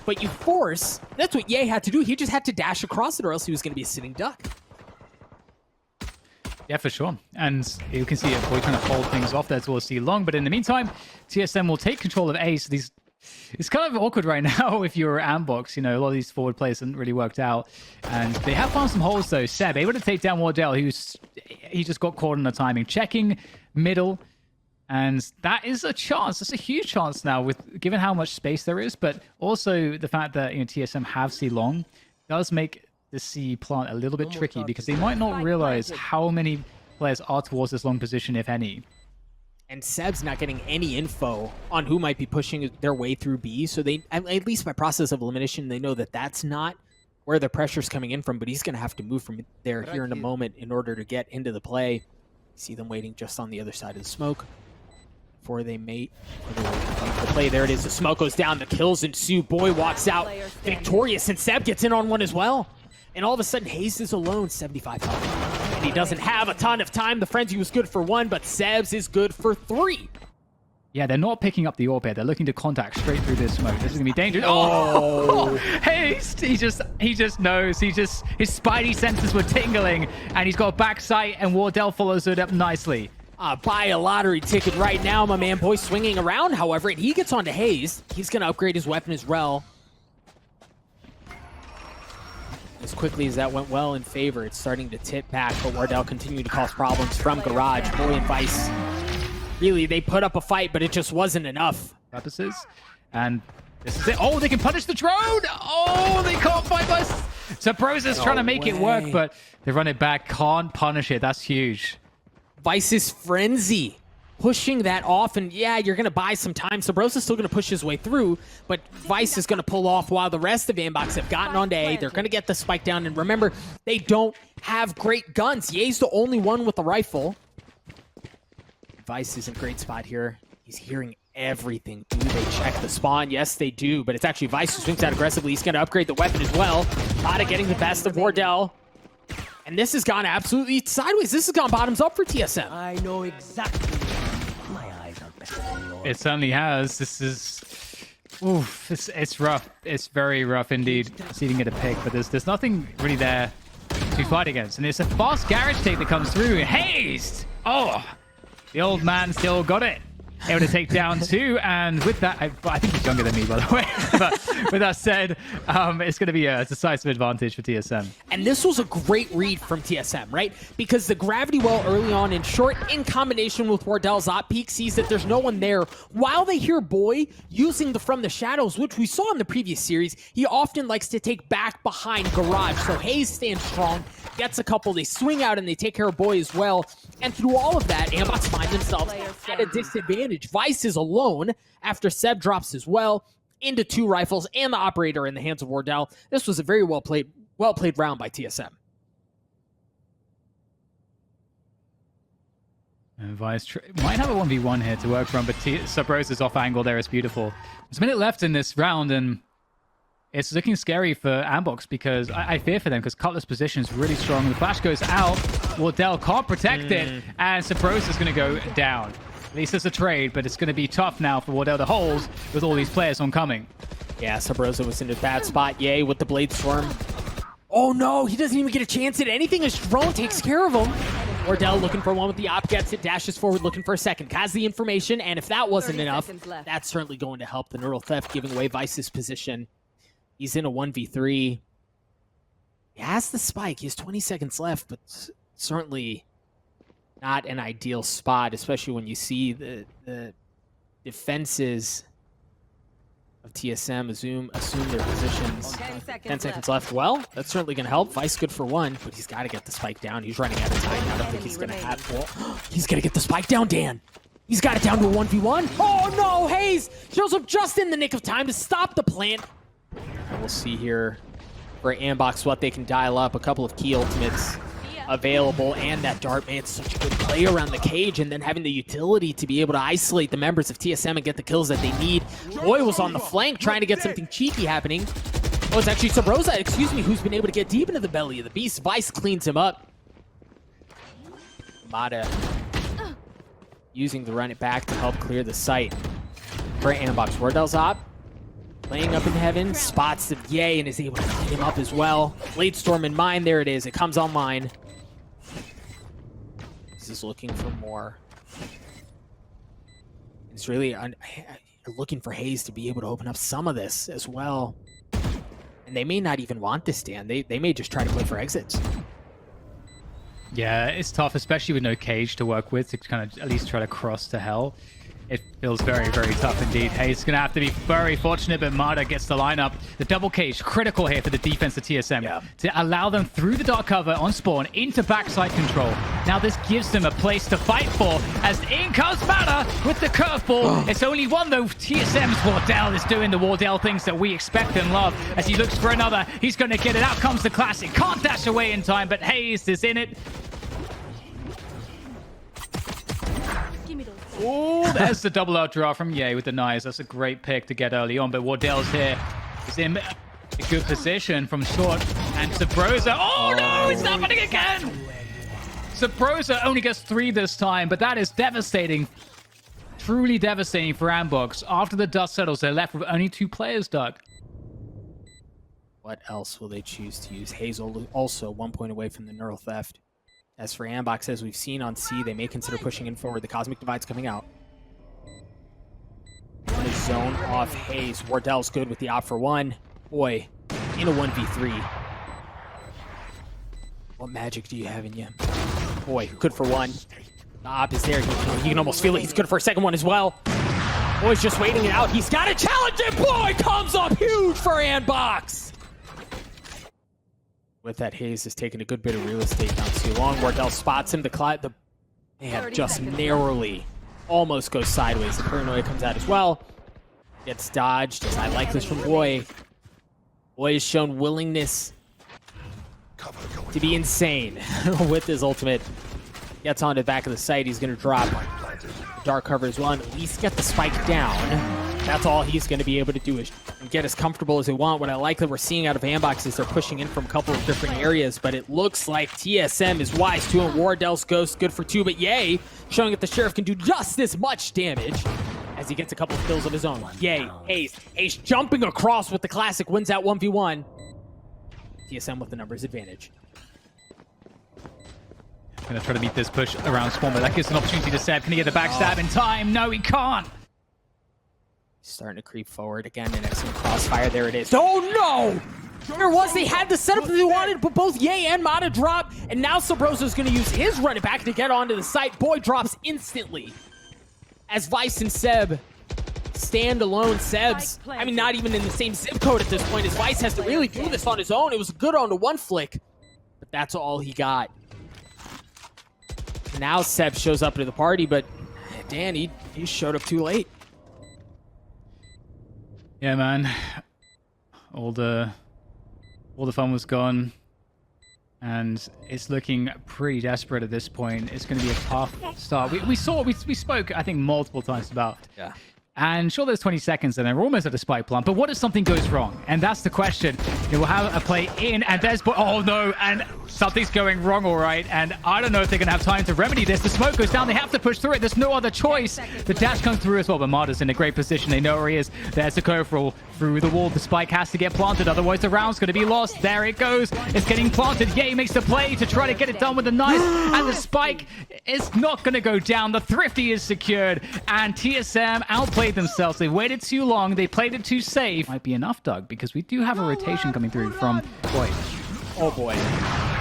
but you force. That's what Ye had to do. He just had to dash across it, or else he was going to be a sitting duck. Yeah, for sure. And you can see a boy trying to hold things off there towards C long. But in the meantime, TSM will take control of A. So it's kind of awkward right now if you're ANDBOX. You know, a lot of these forward plays haven't really worked out. And they have found some holes, though. Seb able to take down Wardell, he just got caught in the timing. Checking middle. And that is a chance. It's a huge chance now, with given how much space there is. But also the fact that TSM have C long does make the C plant a little bit tricky, because they might not realize how many players are towards this long position, if any. And Seb's not getting any info on who might be pushing their way through B, so they, at least by process of elimination, they know that that's not where the pressure's coming in from, but he's going to have to move from there here in a moment in order to get into the play. See them waiting just on the other side of the smoke before they mate. The play, there it is. The smoke goes down, the kills ensue. Boy walks out victorious, and Seb gets in on one as well. And all of a sudden, Hayes is alone, 75 health. And he doesn't have a ton of time. The Frenzy was good for 1, but Seb's is good for 3. Yeah, they're not picking up the AWP here. They're looking to contact straight through this smoke. This is going to be dangerous. Oh! Hayes! He just knows. His spidey senses were tingling, and he's got a back sight, and Wardell follows it up nicely. Buy a lottery ticket right now, my man. Boy swinging around, however, and he gets onto Hayes. He's going to upgrade his weapon as well. As quickly as that went well in favor, it's starting to tip back, but Wardell continued to cause problems from Garage. Boy and Vice, really, they put up a fight, but it just wasn't enough. Purposes. And this is it. Oh, they can punish the drone! Oh, they can't fight us! subroza's trying to make it work, but they run it back. Can't punish it. That's huge. Vice's Frenzy pushing that off, and yeah, you're going to buy some time. subroza's still going to push his way through, but Vice is going to pull off while the rest of ANDBOX have gotten onto A. They're going to get the spike down, and remember, they don't have great guns. Ye's the only one with a rifle. Vice is in a great spot here. He's hearing everything. Do they check the spawn? Yes, they do, but it's actually Vice who swings out aggressively. He's going to upgrade the weapon as well. Lotta getting the best of Wardell. And this has gone absolutely sideways. This has gone bottoms up for TSM. I know exactly. My eyes are better than yours. It certainly has. This is... Oof, it's rough. It's very rough indeed. Seeding it a pick, but there's nothing really there to fight against. And it's a fast garage take that comes through. Haste! Oh! The old man still got it. Able to take down 2, and with that, I think he's younger than me, by the way. But with that said, it's going to be a decisive advantage for TSM. And this was a great read from TSM, right? Because the gravity well early on in short, in combination with Wardell's op peak, sees that there's no one there. While they hear Boy using the From the Shadows, which we saw in the previous series, he often likes to take back behind Garage. So Hayes stands strong, gets a couple, they swing out and they take care of Boy as well. And through all of that, ANDBOX find themselves at a disadvantage. Vice is alone after Seb drops as well into 2 rifles and the operator in the hands of Wardell. This was a very well played round by TSM. And Vice might have a 1v1 here to work from, but subroza's off angle there is beautiful. There's a minute left in this round, and it's looking scary for ANDBOX, because I fear for them, because Cutlass position is really strong. The flash goes out, Wardell can't protect it, and subroza's going to go down. At least it's a trade, but it's going to be tough now for Wardell to hold with all these players oncoming. Yeah, subroza was in a bad spot. Yay with the blade storm. Oh no, he doesn't even get a chance at anything as drone takes care of him. Wardell looking for one with the op, gets it, dashes forward looking for a second. Has the information, and if that wasn't enough, that's certainly going to help the neural theft, giving away Vice's position. He's in a 1v3. He has the spike. He has 20 seconds left, but certainly not an ideal spot, especially when you see the defenses of TSM assume their positions. 10 seconds left. Well, that's certainly going to help. Vice good for 1, but he's got to get the spike down. He's running out of time. I don't think he's going to have... Well, he's going to get the spike down, Dan. He's got it down to a 1v1. Oh, no! Hayes shows up just in the nick of time to stop the plant. And we'll see here for ANDBOX what they can dial up. A couple of key ultimates available, and that dart, man, it's such a good play around the cage, and then having the utility to be able to isolate the members of TSM and get the kills that they need. Boy was on the flank trying to get something cheeky happening. Oh, it's actually subroza, excuse me, who's been able to get deep into the belly of the beast. Vice cleans him up. Mata using the run it back to help clear the site for ANDBOX. Wardell's op. Playing up in heaven, spots the Yay and is able to clean him up as well. Blade Storm in mind, there it is. It comes online. This is looking for more. It's really looking for Hayes to be able to open up some of this as well. And they may not even want this stand. They may just try to play for exits. Yeah, it's tough, especially with no cage to work with, to kind of at least try to cross to hell. It feels very, very tough indeed. Hayes is going to have to be very fortunate, but Marda gets the lineup. The double cage, critical here for the defense of TSM, to allow them through the dark cover on spawn into backside control. Now this gives them a place to fight for, as in comes Marda with the curveball. It's only one though. TSM's Wardell is doing the Wardell things that we expect and love, as he looks for another. He's going to get it. Out comes the classic. Can't dash away in time, but Hayes is in it. Oh, there's the double out draw from Ye with the knives. That's a great pick to get early on, but Wardell's here. He's in a good position from short. And subroza. Oh no, it's happening again! subroza only gets 3 this time, but that is devastating. Truly devastating for ANDBOX. After the dust settles, they're left with only 2 players, Doug. What else will they choose to use? Hazel also 1 point away from the neural theft. As for ANDBOX, as we've seen on C, they may consider pushing in forward. The Cosmic Divide's coming out. The zone off Hayes. Wardell's good with the op for 1. Boy, in a 1v3. What magic do you have in you? Boy, good for 1. The op is there. He can almost feel it. He's good for a second one as well. Boy's just waiting it out. He's got to challenge it. Boy, comes up huge for ANDBOX. With that, Hayes has taken a good bit of real estate not too long. Wardell spots him. The man just narrowly almost goes sideways. The paranoia comes out as well. Gets dodged. I like this from Boy. Boy has shown willingness to be insane with his ultimate. Gets onto the back of the site. He's going to drop dark cover as well, and at least get the spike down. That's all he's going to be able to do is get as comfortable as they want. What I like that we're seeing out of ANDBOX is they're pushing in from a couple of different areas, but it looks like TSM is wise too, and Wardell's Ghost good for 2, but Yay showing that the Sheriff can do just as much damage as he gets a couple of kills of his own. Yay, Hayes jumping across with the classic, wins that 1v1. TSM with the numbers advantage. Gonna try to meet this push around spawn, but that gives an opportunity to Seb. Can he get the backstab in time? No, he can't. Starting to creep forward again, and excellent crossfire. There it is. Oh no! There was, they had the setup that they wanted, but both Ye and Mata drop, and now subroza's going to use his run it back to get onto the site. Boy drops instantly. As Vice and Seb stand alone. Seb's, I mean, not even in the same zip code at this point, as Vice has to really do this on his own. It was good on the 1 flick, but that's all he got. Now Seb shows up to the party, but Dan, he showed up too late. Yeah, man. All the fun was gone, and it's looking pretty desperate at this point. It's going to be a tough start. We spoke, I think, multiple times about. Yeah. And sure, there's 20 seconds and they're almost at a spike plant, but what if something goes wrong? And that's the question. We'll have a play in, and there's... Oh, no, and something's going wrong, all right. And I don't know if they're going to have time to remedy this. The smoke goes down. They have to push through it. There's no other choice. The dash comes through as well, but Marta's in a great position. They know where he is. There's the curve through the wall. The spike has to get planted, otherwise the round's going to be lost. There it goes. It's getting planted. Ye makes the play to try to get it done with a knife, and the spike is not going to go down. The Thrifty is secured, and TSM outplayed themselves. They waited too long. They played it too safe. Might be enough, Doug, because we do have a rotation coming through from Boy. Oh boy.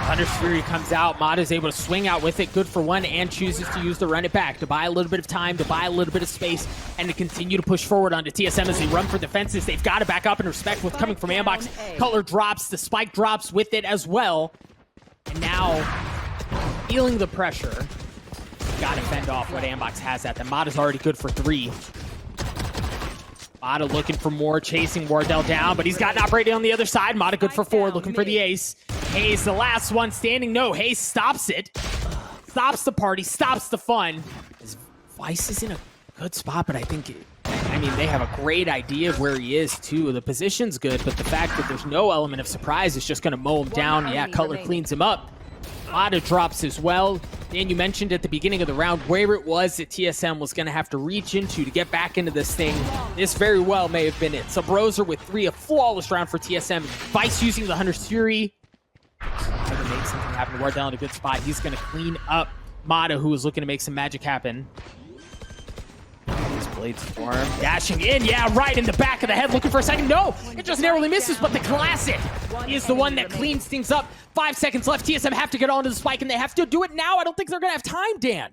Thunder's Fury comes out. Mata's able to swing out with it. Good for 1, and chooses to use the run it back to buy a little bit of time, to buy a little bit of space, and to continue to push forward onto TSM as they run for defenses. They've got to back up and respect what's coming from ANDBOX. Color drops. The spike drops with it as well. And now, feeling the pressure, got to fend off what ANDBOX has at them. Mata's already good for 3. Mata looking for more, chasing Wardell down, but he's got an operating on the other side. Mata good for 4, looking for the ace. Hayes, the last one standing. No, Hayes stops it. Stops the party, stops the fun. Vice is in a good spot, but I think, they have a great idea of where he is, too. The position's good, but the fact that there's no element of surprise is just going to mow him down. Yeah, Cutler cleans him up. Mata drops as well. Dan, you mentioned at the beginning of the round where it was that TSM was going to have to reach into to get back into this thing. This very well may have been it. Subroza with 3, a flawless round for TSM. Vice using the Hunter's Fury. Trying to make something happen. Wardell in a good spot. He's going to clean up Mata, who is looking to make some magic happen. His blades form. Dashing in. Yeah, right in the back of the head. Looking for a second. No, it just narrowly misses, but the classic is the one that cleans things up. 5 seconds left. TSM have to get onto the spike, and they have to do it now. I don't think they're going to have time, Dan.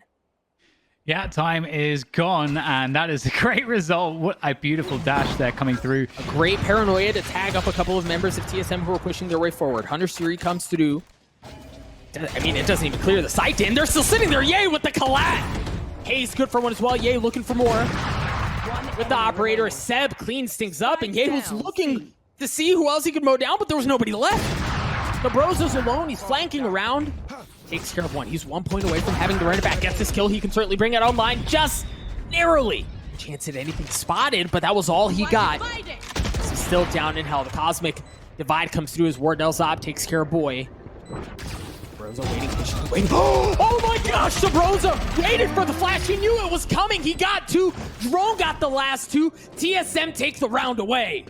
Yeah, time is gone, and that is a great result. What a beautiful dash there coming through. A great paranoia to tag up a couple of members of TSM who are pushing their way forward. Hunter's Fury comes through. I mean, it doesn't even clear the sight, Dan. They're still sitting there. Yay with the collat. Hayes good for one as well. Yay looking for more. With the operator, Seb cleans things up, and Yay was looking to see who else he could mow down, but there was nobody left. Subroza's alone. He's flanking around. Takes care of one. He's 1 point away from having to run it back. Gets this kill. He can certainly bring it online just narrowly. Chance at anything spotted, but that was all he got. He's still down in hell. The Cosmic Divide comes through as Wardell Zob takes care of Boy. Subroza waiting, patiently waiting. Oh my gosh, Subroza waited for the flash. He knew it was coming. He got 2. Drone got the last 2. TSM takes the round away.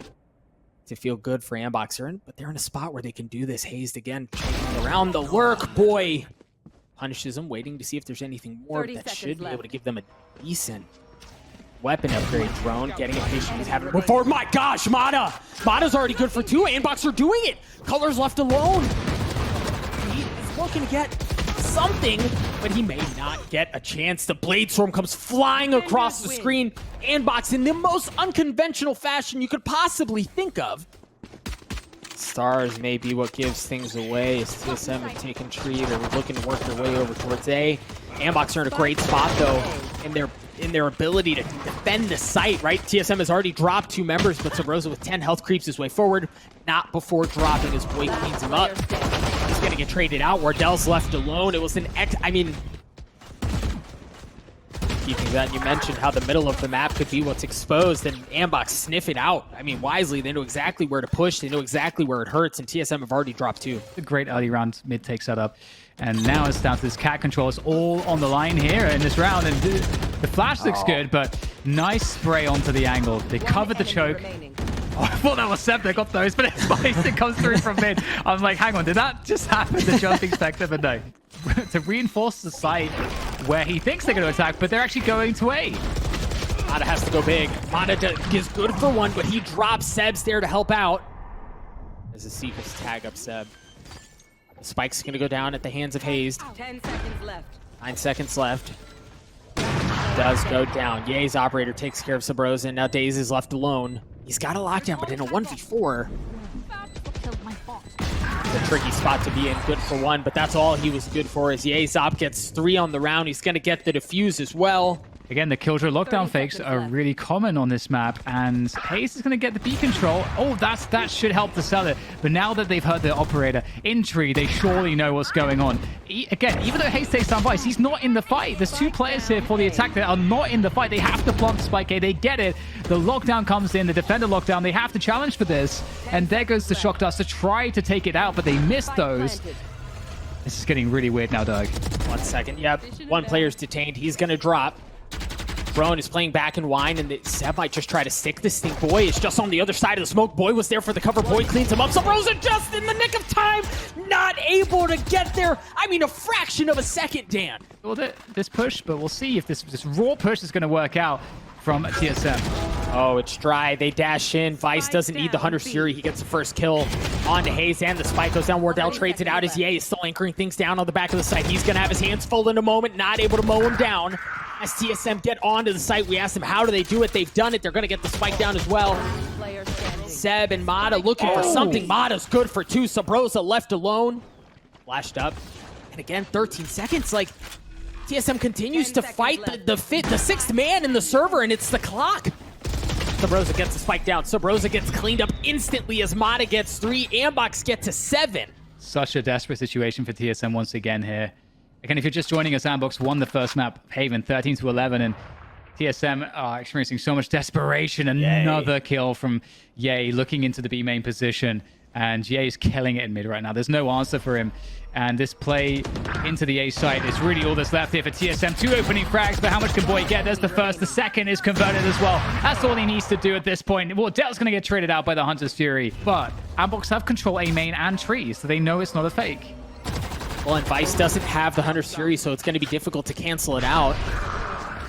To feel good for ANDBOX, but they're in a spot where they can do this. Hazed again, checking around the lurk. Boy punishes him, waiting to see if there's anything more that should be able to give them a decent weapon upgrade. Drone getting impatient. He's having to move forward. My gosh, Mata! Mata's already good for 2. ANDBOX are doing it. Color's left alone. He is looking to get something, but he may not get a chance. The Blade Storm comes flying across the screen. ANDBOX in the most unconventional fashion you could possibly think of. Stars may be what gives things away as TSM have taken tree. They're looking to work their way over towards A. ANDBOX are in a great spot though in their ability to defend the site, right? TSM has already dropped 2 members, but Subroza with 10 health creeps his way forward. Not before dropping as Boy cleans him up. He's gonna get traded out. Wardell's left alone. It was an keeping that, you mentioned how the middle of the map could be what's exposed, and ANDBOX sniff it out. I mean, wisely, they know exactly where to push, they know exactly where it hurts, and TSM have already dropped 2. A great early round mid-take setup. And now it's down to this cat control. It's all on the line here in this round, and the flash looks good, but nice spray onto the angle. They covered the choke. Oh, I thought that was Seb that got those, but it's Vice that comes through from mid. I'm like, hang on, did that just happen to jumping Spectre? But no. To reinforce the site where he thinks they're going to attack, but they're actually going to A. Mata has to go big. Mata is good for 1, but he drops Seb's there to help out. As the Seekers tag up Seb. The spike's going to go down at the hands of Hazed. 10 seconds left. 9 seconds left. Does go down. Ye's operator takes care of Subroza, and now Daze is left alone. He's got a lockdown, but in a 1v4, it's a tricky spot to be in. Good for 1, but that's all he was good for. As Zop gets 3 on the round, he's going to get the defuse as well. Again, the Killjoy lockdown fakes are really common on this map, and Hayes is going to get the B control. Oh, that should help to sell it. But now that they've heard the operator in tree, they surely know what's going on. Again, even though Hayes takes down Vice, he's not in the fight. There's 2 players here for the attack that are not in the fight. They have to plant the spike A. They get it. The lockdown comes in, the defender lockdown. They have to challenge for this. And there goes the shock dust to try to take it out, but they missed those. This is getting really weird now, Doug. 1 second. Yep. 1 player's detained. He's going to drop. Drone is playing back and wine, and Seb might just try to stick this thing. Boy is just on the other side of the smoke. Boy was there for the cover. Boy cleans him up. Subroza just in the nick of time, not able to get there. I mean, a fraction of a second, Dan. Well, this push, but we'll see if this raw push is going to work out from TSM. Oh, it's dry. They dash in. Vice doesn't need the Hunter's Fury. He gets the first kill on to Hayes, and the spike goes down. Wardell trades it out as Ye is still anchoring things down on the back of the site. He's going to have his hands full in a moment, not able to mow him down. As TSM get onto the site, we asked them how do they do it. They've done it. They're going to get the spike down as well. Seb and Mata looking for something. Mata's good for 2. Subroza left alone. Flashed up. And again, 13 seconds. Like, TSM continues to fight the 6th man in the server, and it's the clock. Subroza gets the spike down. Subroza gets cleaned up instantly as Mata gets 3. ANDBOX get to 7. Such a desperate situation for TSM once again here. Again, if you're just joining us, ANDBOX won the first map, Haven, 13-11, and TSM are experiencing so much desperation. Another kill from Ye, looking into the B main position. And GA is killing it in mid right now. There's no answer for him. And this play into the A site is really all that's left here for TSM. 2 opening frags, but how much can Boy get? There's the first. The second is converted as well. That's all he needs to do at this point. Wardell's going to get traded out by the Hunter's Fury. But ANDBOX have control A main and tree, so they know it's not a fake. Well, and Vice doesn't have the Hunter's Fury, so it's going to be difficult to cancel it out.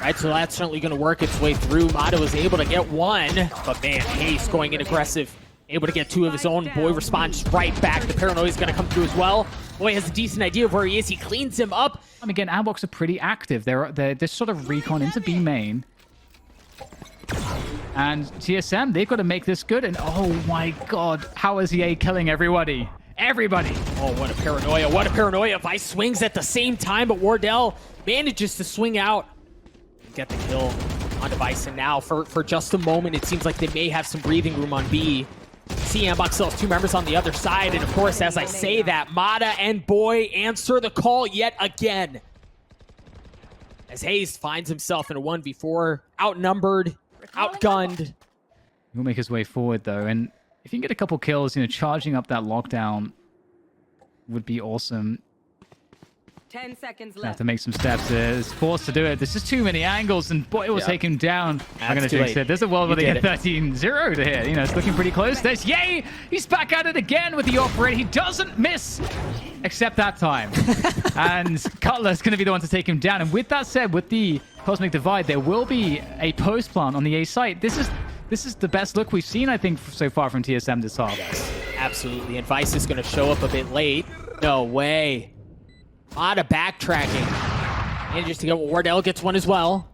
Right, so that's certainly going to work its way through. Mata was able to get one, but man, Hayes going in aggressive. Able to get 2 of his own. Boy responds right back. The paranoia is going to come through as well. Boy has a decent idea of where he is. He cleans him up. And again, ANDBOX are pretty active. They're sort of recon into B main. And TSM, they've got to make this good. And oh my god, how is EA killing everybody? Everybody! Oh, what a paranoia. What a paranoia. Vice swings at the same time, but Wardell manages to swing out and get the kill on Vice. And now, for just a moment, it seems like they may have some breathing room on B. See, ANDBOX still has 2 members on the other side. And of course, as I say that, Mata and Boy answer the call yet again. As Hayes finds himself in a 1v4, outnumbered, outgunned. He'll make his way forward, though. And if you can get a couple kills, charging up that lockdown would be awesome. 10 seconds Have left. to make some steps there. It's forced to do it. There's just too many angles, and Boy will take him down. I'm going to jinx it. There's a world where they get 13-0 to hit. It's looking pretty close. There's Yay! He's back at it again with the operate. He doesn't miss, except that time. And Cutler's going to be the one to take him down. And with that said, with the Cosmic Divide, there will be a post plant on the A site. This is the best look we've seen, I think, so far from TSM this half. Yes, absolutely. And Vice is going to show up a bit late. No way. Mata backtracking. Manages to get Wardell gets one as well.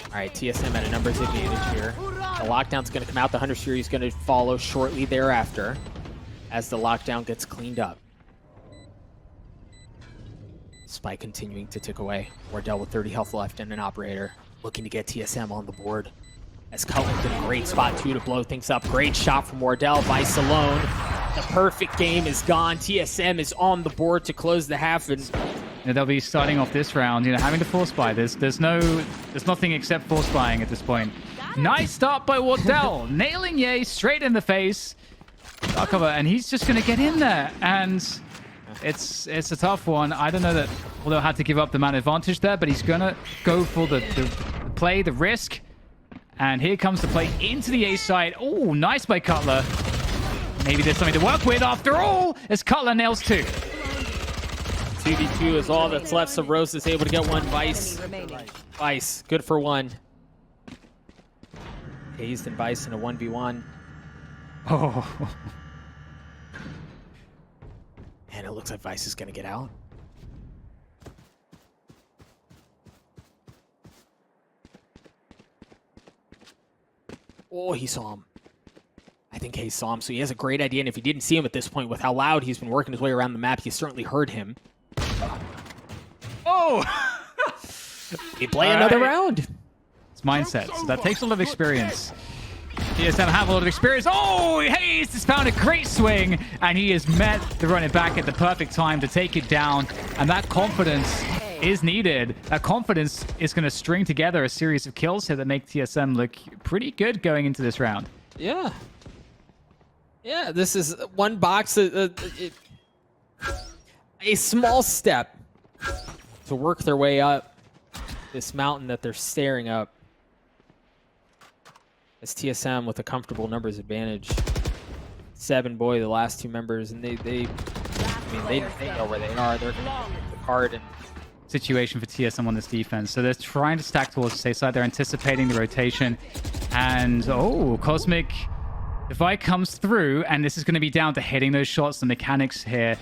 All right, TSM at a numbers advantage here. The lockdown's going to come out. The Hunter's Fury is going to follow shortly thereafter as the lockdown gets cleaned up. Spike continuing to tick away. Wardell with 30 health left and an operator looking to get TSM on the board. As Cutler's in a great spot, too, to blow things up. Great shot from Wardell. Vice alone. The perfect game is gone. TSM is on the board to close the half. And they'll be starting off this round, having to force buy. There's nothing except force buying at this point. Nice start by Wardell. Nailing Ye straight in the face. Dark cover, and he's just going to get in there. And it's a tough one. I don't know that Wardell had to give up the man advantage there, but he's going to go for the play, the risk. And here comes the play into the A side. Oh, nice by Cutler. Maybe there's something to work with after all, as Cutler nails 2. 2v2 is all that's left. Subroza is able to get one. Vice, good for 1. Hazed and Vice in a 1v1. Oh. And it looks like Vice is going to get out. Oh, he saw him. I think Hayes saw him, so he has a great idea. And if he didn't see him at this point, with how loud he's been working his way around the map, he certainly heard him. Oh! He play another round. It's mindset, so that takes a lot of experience. TSM have a lot of experience. Oh, Hayes has found a great swing, and he has met the running back at the perfect time to take it down. And that confidence is needed. That confidence is going to string together a series of kills here that make TSM look pretty good going into this round. Yeah. Yeah, this is one box, a small step to work their way up this mountain that they're staring up. It's TSM with a comfortable numbers advantage. 7 Boy, the last 2 members, and they know where they are. They're going to pick the card and situation for TSM on this defense. So they're trying to stack towards the safe side. They're anticipating the rotation. And, oh, Cosmic Divide comes through, and this is going to be down to hitting those shots, the mechanics here.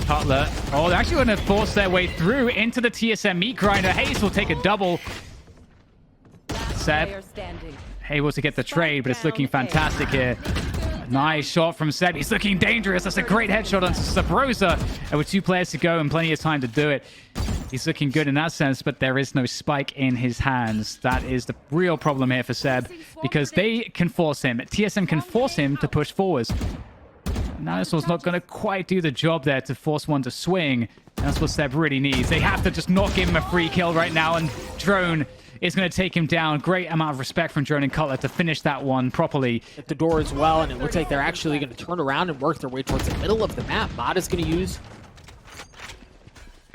Cutler. Oh, they're actually going to force their way through into the TSM meat grinder. Hayes will take a double. Seb able to get the trade, but it's looking fantastic here. Nice shot from Seb. He's looking dangerous. That's a great headshot onto Subroza. And with 2 players to go and plenty of time to do it, he's looking good in that sense, but there is no spike in his hands. That is the real problem here for Seb, because they can force him. TSM can force him to push forwards. Now this one's not going to quite do the job there to force one to swing. And that's what Seb really needs. They have to just not give him a free kill right now, and Drone is going to take him down. Great amount of respect from Drone and Cutler to finish that one properly. At the door as well, and it looks like they're actually going to turn around and work their way towards the middle of the map. Mod is going to use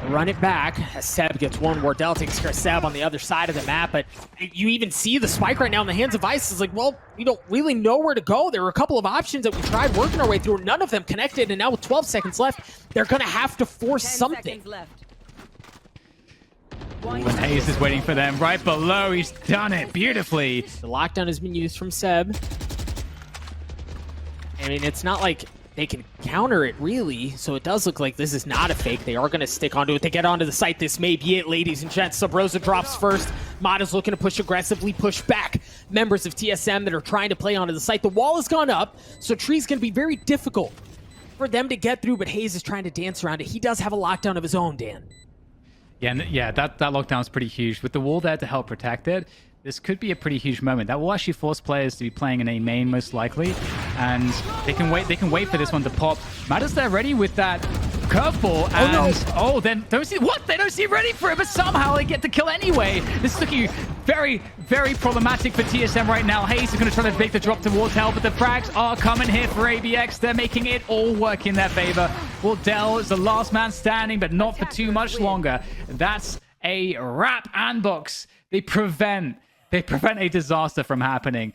run it back as Seb gets one. Wardell takes care of Seb on the other side of the map, but you even see the spike right now in the hands of Ice. It's like, well, we don't really know where to go. There were a couple of options that we tried working our way through. None of them connected, and now with 12 seconds left, they're going to have to force 10 something. seconds left. And Hayes is waiting for them right below. He's done it beautifully. The lockdown has been used from Seb. I mean, it's not like they can counter it, really, so it does look like this is not a fake. They are going to stick onto it. They get onto the site. This may be it, ladies and gents. Subroza drops first. Mod is looking to push aggressively, push back members of TSM that are trying to play onto the site. The wall has gone up, so Tree's going to be very difficult for them to get through, but Hayes is trying to dance around it. He does have a lockdown of his own, Dan. Yeah, that lockdown is pretty huge. With the wall there to help protect it, this could be a pretty huge moment. That will actually force players to be playing in a main most likely, and they can wait for this one to pop. Matters there ready with that curveball, and then don't see what they don't see ready for it, but somehow they get the kill anyway. This is looking very, very problematic for TSM right now. Hayes is going to try to make the drop to Wardell, but the frags are coming here for ABX. They're making it all work in their favor. Wardell is the last man standing, but not for too much longer. That's a wrap. ANDBOX, they prevent a disaster from happening.